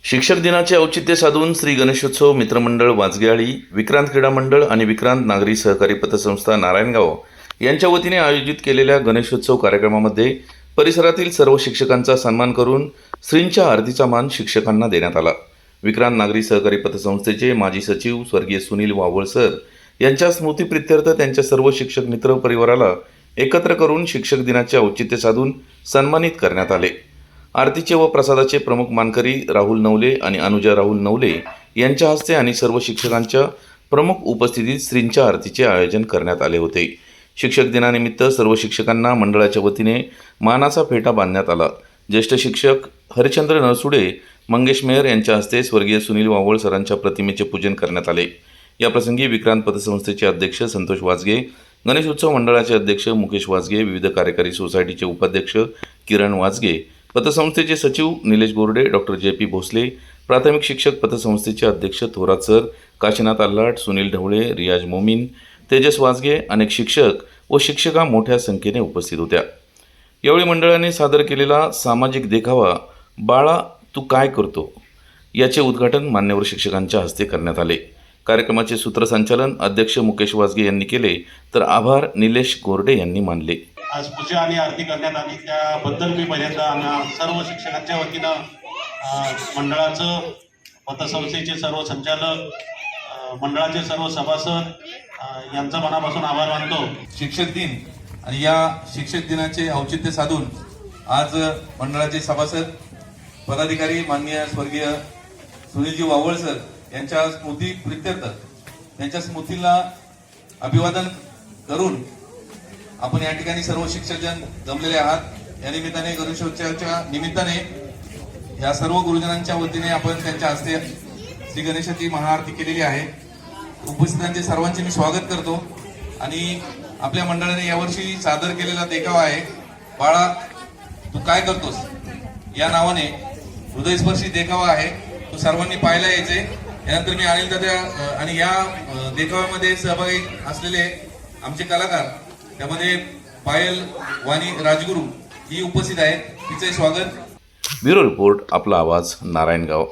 शिक्षक दिनाचे औचित्य साधून श्री गणेशोत्सव मित्रमंडळ वाजगेआळी, विक्रांत क्रीडा मंडळ आणि विक्रांत नागरी सहकारी पतसंस्था नारायणगाव यांच्या वतीने आयोजित केलेल्या गणेशोत्सव कार्यक्रमामध्ये परिसरातील सर्व शिक्षकांचा सन्मान करून श्रींच्या आरतीचा मान शिक्षकांना देण्यात आला। विक्रांत नागरी सहकारी पतसंस्थेचे माजी सचिव स्वर्गीय सुनील वावळ सर यांच्या स्मृतीप्रित्यर्थ त्यांच्या सर्व शिक्षक मित्र परिवाराला एकत्र करून शिक्षक दिनाचे औचित्य साधून सन्मानित करण्यात आले। आरतीचे व प्रसादाचे प्रमुख मानकरी राहुल नवले आणि अनुजा राहुल नवले यांच्या हस्ते आणि सर्व शिक्षकांच्या प्रमुख उपस्थितीत श्रींच्या आरतीचे आयोजन करण्यात आले होते। शिक्षक दिनानिमित्त सर्व शिक्षकांना मंडळाच्या वतीने मानाचा फेटा बांधण्यात आला। ज्येष्ठ शिक्षक हरिचंद्र नरसुडे, मंगेश मेहर यांच्या हस्ते स्वर्गीय सुनील वावळ सरांच्या प्रतिमेचे पूजन करण्यात आले। या प्रसंगी विक्रांत पतसंस्थेचे अध्यक्ष संतोष वाजगे, गणेशोत्सव मंडळाचे अध्यक्ष मुकेश वाजगे, विविध कार्यकारी सोसायटीचे उपाध्यक्ष किरण वाजगे, पतसंस्थेचे सचिव निलेश गोरडे, डॉक्टर जे.पी. भोसले, प्राथमिक शिक्षक पतसंस्थेचे अध्यक्ष थोरात सर, काशीनाथ आल्हाट, सुनील ढवळे, रियाज मोमीन, तेजस वाजगे, अनेक शिक्षक व शिक्षिका मोठ्या संख्येने उपस्थित होत्या। यावेळी मंडळाने सादर केलेला सामाजिक देखावा बाळा तू काय करतो याचे उद्घाटन मान्यवर शिक्षकांच्या हस्ते करण्यात आले। कार्यक्रमाचे सूत्रसंचालन अध्यक्ष मुकेश वाजगे यांनी केले, तर आभार निलेश गोरडे यांनी मानले। आज पूजा आणि आरती करण्यात आली, त्याबद्दल मी पहिल्यांदा सर्व शिक्षकांच्या वतीनं मंडळाचं, पतसंस्थेचे सर्व संचालक, मंडळाचे सर्व सभासद यांचा मनापासून आभार मानतो। शिक्षक दिन आणि या शिक्षक दिनाचे औचित्य साधून आज मंडळाचे सभासद पदाधिकारी माननीय स्वर्गीय सुनीलजी वावळ सर यांच्या स्मृती प्रित्यर्थ त्यांच्या स्मृतीला अभिवादन करून आपण या ठिकाणी सर्व शिक्षकजन जमलेले आहात। या निमित्ताने गणेशोत्सवाच्या निमित्ताने या सर्व गुरुजनांच्या वतीने आपण त्यांच्या हस्ते श्री गणेशाची महाआरती केलेली आहे। उपस्थितांचे सर्वांचे मी स्वागत करतो आणि आपल्या मंडळाने यावर्षी सादर केलेला देखावा आहे बाळा तू काय करतोस या नावाने हृदयस्पर्शी देखावा आहे। तो सर्वांनी पाहायला यायचे। यानंतर मी अनिल दादा आणि या देखाव्यामध्ये सहभागी असलेले आमचे कलाकार, त्यामध्ये पायल वाणी राजगुरू ही उपस्थित आहे, तिचे स्वागत। ब्युरो रिपोर्ट, आपला आवाज, नारायणगाव।